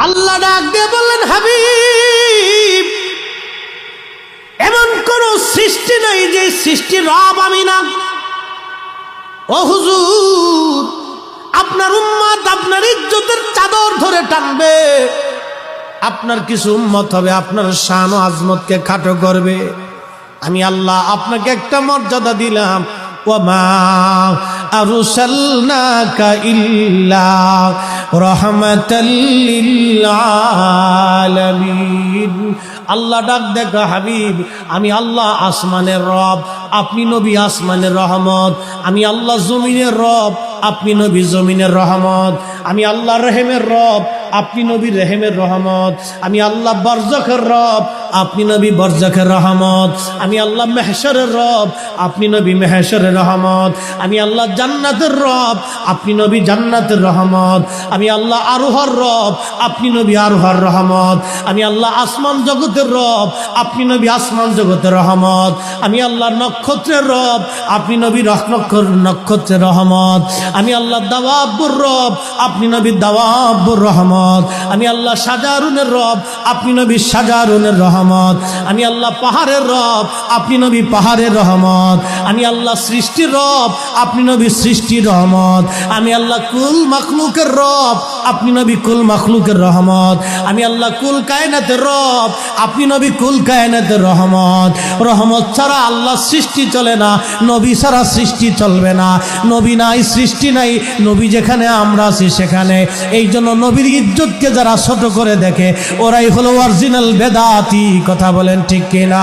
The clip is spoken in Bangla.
আল্লাহ ডাক দিয়ে বললেন, হাবিব, এমন কোন সৃষ্টি নাই যে সৃষ্টির রব আমি না। ও হুজুর, আপনার উম্মত আপনার ইজ্জতের চাদর ধরে টানবে, আপনার কিছু উম্মত হবে আপনার শান ও আজমতকে খাটো করবে। আমি আল্লাহ আপনাকে একটা মর্যাদা দিলাম, ওয়ামা আরসালনাকা ইল্লা রাহমাতাল লিল আলামিন। আল্লাহ ডাক দেখা, হাবিব, আমি আল্লাহ আসমানের রব, আপনি নবী আসমানের রহমত। আমি আল্লাহ জমিনের রব, আপনি নবী জমিনের রহমত। আমি আল্লাহ রহিমের রব, আপনি নবী রহিমের রহমত। আমি আল্লাহ বরজখের রব, আপনি নবী বরজখের রহমত। আমি আল্লাহ মেহশরের রব, আপনি নবী মেহশরের রহমত। আমি আল্লাহ জান্নাতের রব, আপনি নবী জান্নাতের রহমত। আমি আল্লাহ আরোহর রব, আপনি নবী আরোহর রহমত। আমি আল্লাহ আসমান জগতের রব, আপনি নবী আসমান জগতের রহমত। আমি আল্লাহ নক্ষত্রের রব, আপনি নবী নক্ষত্রের রহমত। আমি আল্লাহ দাওয়াবুর রব, আপনি নবী দাওয়াবুর রহমত। আমি আল্লাহ সাজারুনের রব, আপনি নবী সাজারুনের রহমত। আমি আল্লাহ পাহাড়ের রব, আপনি নবী পাহাড়ের রহমত। আমি আল্লাহ সৃষ্টির রব, আপনি নবী সৃষ্টির রহমত। আমি আল্লাহ কুল মাখলুকের রব, আপনি নবী কুল মাখলুকের রহমত। আমি আল্লাহ কুল কায়নাতের রব, আপনি নবী কুল কায়নাতের রহমত। রহমত ছাড়া আল্লাহ সৃষ্টি চলে না, নবী ছাড়া সৃষ্টি চলবে না। নবী নাই, সৃষ্টি নাই, নবী যেখানে আমরা আছি সেখানে। এই জন্য নবীর ইজ্জতকে যারা ছোট করে দেখে ওরাই হলো অরিজিনাল বেদাতি। কথা বলেন ঠিক কিনা?